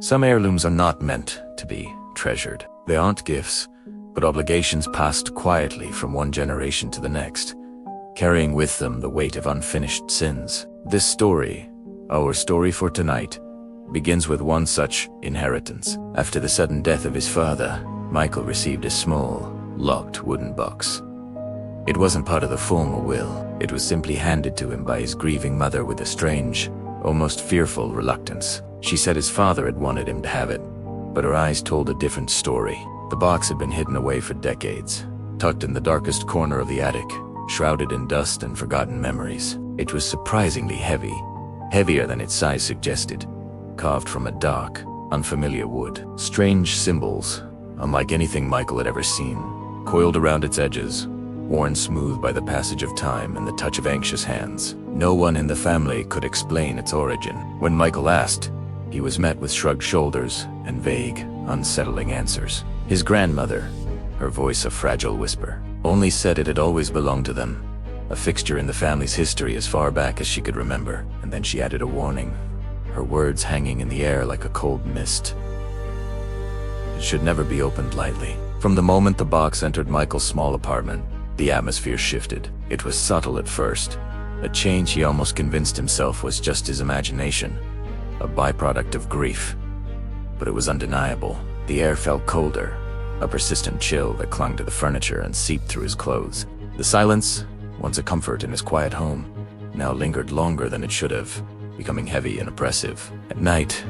Some heirlooms are not meant to be treasured. They aren't gifts, but obligations passed quietly from one generation to the next, carrying with them the weight of unfinished sins. This story, our story for tonight, begins with one such inheritance. After the sudden death of his father, Michael received a small, locked wooden box. It wasn't part of the formal will. It was simply handed to him by his grieving mother with a strange, almost fearful reluctance. She said his father had wanted him to have it, but her eyes told a different story. The box had been hidden away for decades, tucked in the darkest corner of the attic, shrouded in dust and forgotten memories. It was surprisingly heavy, heavier than its size suggested, carved from a dark, unfamiliar wood. Strange symbols, unlike anything Michael had ever seen, coiled around its edges, worn smooth by the passage of time and the touch of anxious hands. No one in the family could explain its origin. When Michael asked, he was met with shrugged shoulders and vague, unsettling answers. His grandmother, her voice a fragile whisper, only said it had always belonged to them, a fixture in the family's history as far back as she could remember. And then she added a warning, her words hanging in the air like a cold mist. It should never be opened lightly. From the moment the box entered Michael's small apartment, the atmosphere shifted. It was subtle at first, a change he almost convinced himself was just his imagination, a byproduct of grief. But it was undeniable. The air felt colder, a persistent chill that clung to the furniture and seeped through his clothes. The silence, once a comfort in his quiet home, now lingered longer than it should have, becoming heavy and oppressive. At night,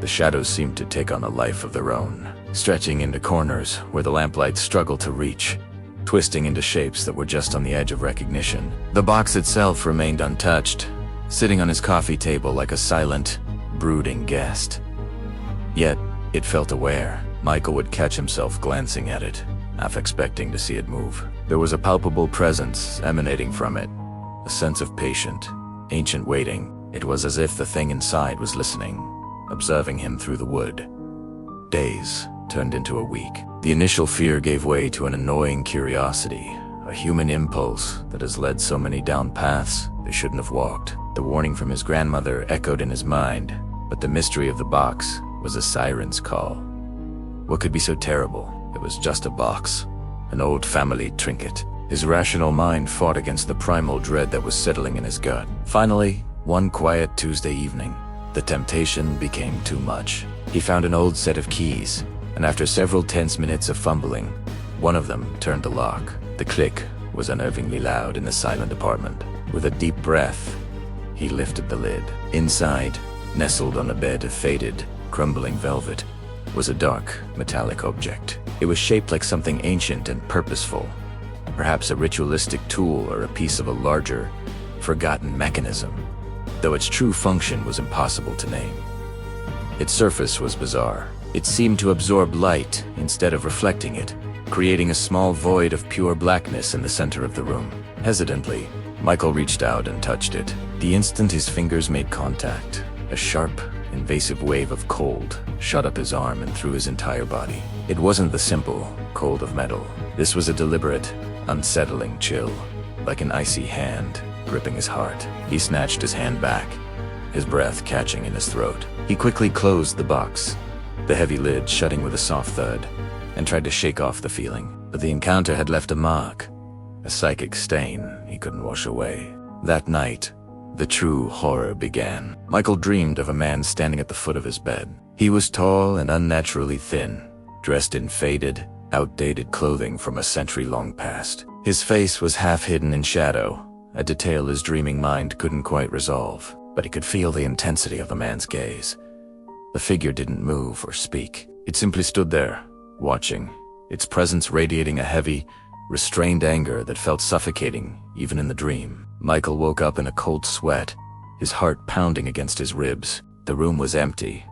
the shadows seemed to take on a life of their own, stretching into corners where the lamplight struggled to reach, twisting into shapes that were just on the edge of recognition. The box itself remained untouched, sitting on his coffee table like a silent, brooding guest. Yet, it felt aware. Michael would catch himself glancing at it, half expecting to see it move. There was a palpable presence emanating from it, a sense of patient, ancient waiting. It was as if the thing inside was listening, observing him through the wood. Days turned into a week. The initial fear gave way to an annoying curiosity, a human impulse that has led so many down paths they shouldn't have walked. The warning from his grandmother echoed in his mind, but the mystery of the box was a siren's call. What could be so terrible? It was just a box, an old family trinket. His rational mind fought against the primal dread that was settling in his gut. Finally, one quiet Tuesday evening, the temptation became too much. He found an old set of keys, and after several tense minutes of fumbling, one of them turned the lock. The click was unnervingly loud in the silent apartment. With a deep breath, he lifted the lid. Inside, nestled on a bed of faded, crumbling velvet, was a dark, metallic object. It was shaped like something ancient and purposeful, perhaps a ritualistic tool or a piece of a larger, forgotten mechanism, though its true function was impossible to name. Its surface was bizarre. It seemed to absorb light instead of reflecting it, creating a small void of pure blackness in the center of the room. Hesitantly, Michael reached out and touched it. The instant his fingers made contact, a sharp, invasive wave of cold shot up his arm and through his entire body. It wasn't the simple cold of metal. This was a deliberate, unsettling chill, like an icy hand gripping his heart. He snatched his hand back, his breath catching in his throat. He quickly closed the box, the heavy lid shutting with a soft thud, and tried to shake off the feeling. But the encounter had left a mark, a psychic stain he couldn't wash away. That night, the true horror began. Michael dreamed of a man standing at the foot of his bed. He was tall and unnaturally thin, dressed in faded, outdated clothing from a century-long past. His face was half hidden in shadow, a detail his dreaming mind couldn't quite resolve, but he could feel the intensity of the man's gaze. The figure didn't move or speak. It simply stood there, watching, its presence radiating a heavy, restrained anger that felt suffocating even in the dream. Michael woke up in a cold sweat, his heart pounding against his ribs. The room was empty,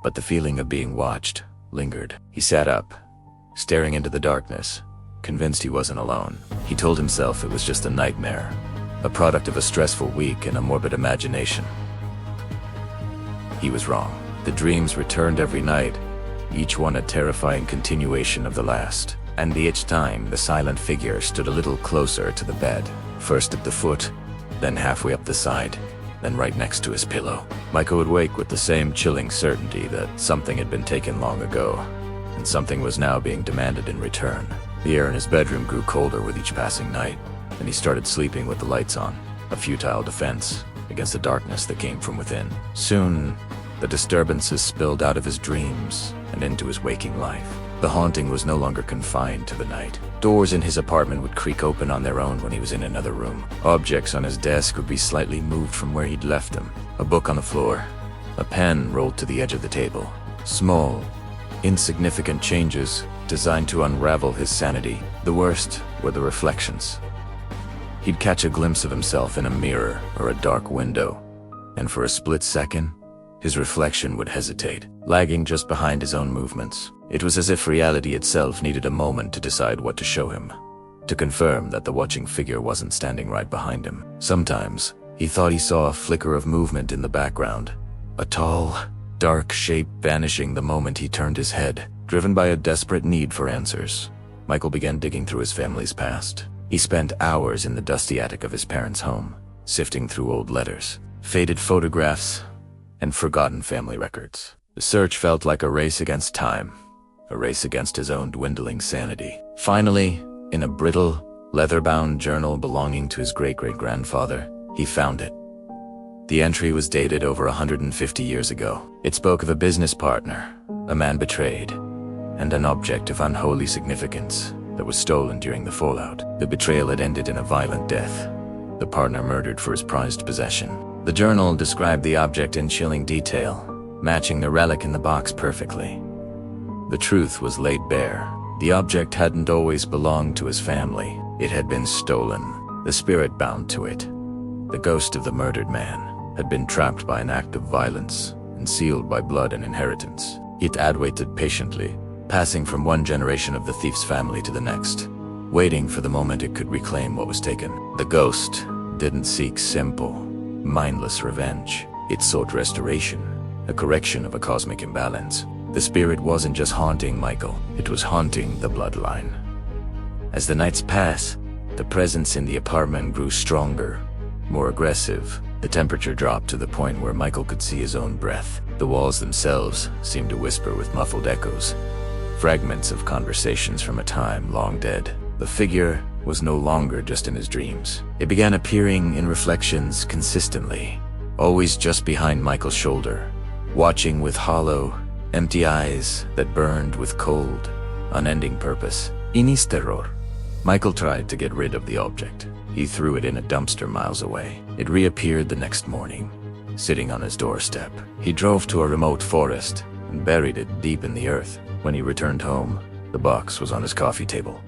but the feeling of being watched lingered. He sat up, staring into the darkness, convinced he wasn't alone. He told himself it was just a nightmare, a product of a stressful week and a morbid imagination. He was wrong. The dreams returned every night, each one a terrifying continuation of the last. And each time, the silent figure stood a little closer to the bed, first at the foot, then halfway up the side, then right next to his pillow. Michael would wake with the same chilling certainty that something had been taken long ago, and something was now being demanded in return. The air in his bedroom grew colder with each passing night, and he started sleeping with the lights on, a futile defense against the darkness that came from within. Soon, the disturbances spilled out of his dreams and into his waking life. The haunting was no longer confined to the night. Doors in his apartment would creak open on their own when he was in another room. Objects on his desk would be slightly moved from where he'd left them. A book on the floor. A pen rolled to the edge of the table. Small, insignificant changes designed to unravel his sanity. The worst were the reflections. He'd catch a glimpse of himself in a mirror or a dark window, and for a split second, his reflection would hesitate, lagging just behind his own movements. It was as if reality itself needed a moment to decide what to show him, to confirm that the watching figure wasn't standing right behind him. Sometimes, he thought he saw a flicker of movement in the background, a tall, dark shape vanishing the moment he turned his head. Driven by a desperate need for answers, Michael began digging through his family's past. He spent hours in the dusty attic of his parents' home, sifting through old letters, faded photographs, and forgotten family records. The search felt like a race against time, a race against his own dwindling sanity. Finally, in a brittle, leather-bound journal belonging to his great-great-grandfather, he found it. The entry was dated over 150 years ago. It spoke of a business partner, a man betrayed, and an object of unholy significance that was stolen during the fallout. The betrayal had ended in a violent death, the partner murdered for his prized possession. The journal described the object in chilling detail, matching the relic in the box perfectly. The truth was laid bare. The object hadn't always belonged to his family. It had been stolen. The spirit bound to it, the ghost of the murdered man, had been trapped by an act of violence and sealed by blood and inheritance. It had waited patiently, passing from one generation of the thief's family to the next, waiting for the moment it could reclaim what was taken. The ghost didn't seek simple, mindless revenge. It sought restoration, a correction of a cosmic imbalance. The spirit wasn't just haunting Michael, it was haunting the bloodline. As the nights passed, the presence in the apartment grew stronger, more aggressive. The temperature dropped to the point where Michael could see his own breath. The walls themselves seemed to whisper with muffled echoes, fragments of conversations from a time long dead. The figure was no longer just in his dreams. It began appearing in reflections consistently, always just behind Michael's shoulder, watching with hollow, empty eyes that burned with cold, unending purpose. Inis terror. Michael tried to get rid of the object. He threw it in a dumpster miles away. It reappeared the next morning, sitting on his doorstep. He drove to a remote forest and buried it deep in the earth. When he returned home, the box was on his coffee table,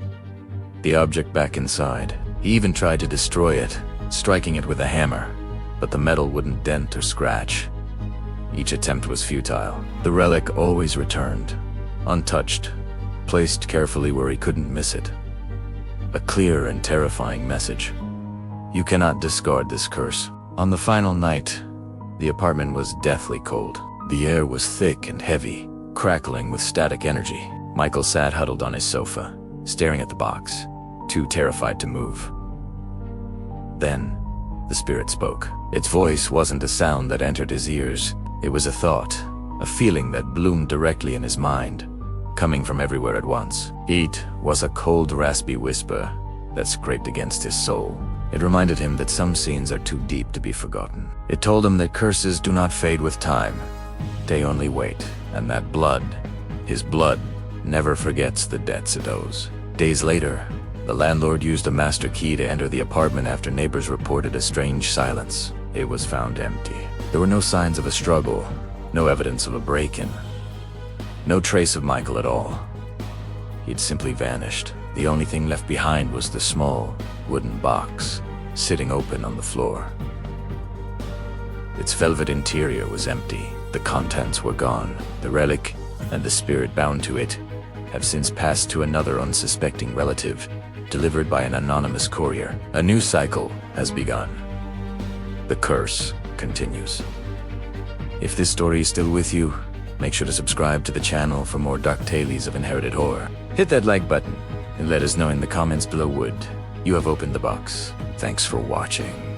the object back inside. He even tried to destroy it, striking it with a hammer, but the metal wouldn't dent or scratch. Each attempt was futile. The relic always returned, untouched, placed carefully where he couldn't miss it. A clear and terrifying message. You cannot discard this curse. On the final night, the apartment was deathly cold. The air was thick and heavy, crackling with static energy. Michael sat huddled on his sofa, staring at the box, too terrified to move. Then, the spirit spoke. Its voice wasn't a sound that entered his ears. It was a thought, a feeling that bloomed directly in his mind, coming from everywhere at once. It was a cold, raspy whisper that scraped against his soul. It reminded him that some scenes are too deep to be forgotten. It told him that curses do not fade with time. They only wait, and that blood, his blood, never forgets the debts it owes. Days later, the landlord used a master key to enter the apartment after neighbors reported a strange silence. It was found empty. There were no signs of a struggle, no evidence of a break-in, no trace of Michael at all. He'd simply vanished. The only thing left behind was the small, wooden box, sitting open on the floor. Its velvet interior was empty. The contents were gone. The relic and the spirit bound to it have since passed to another unsuspecting relative, delivered by an anonymous courier. A new cycle has begun. The curse continues. If this story is still with you, make sure to subscribe to the channel for more dark tales of inherited horror. Hit that like button and let us know in the comments below would you have opened the box. Thanks for watching.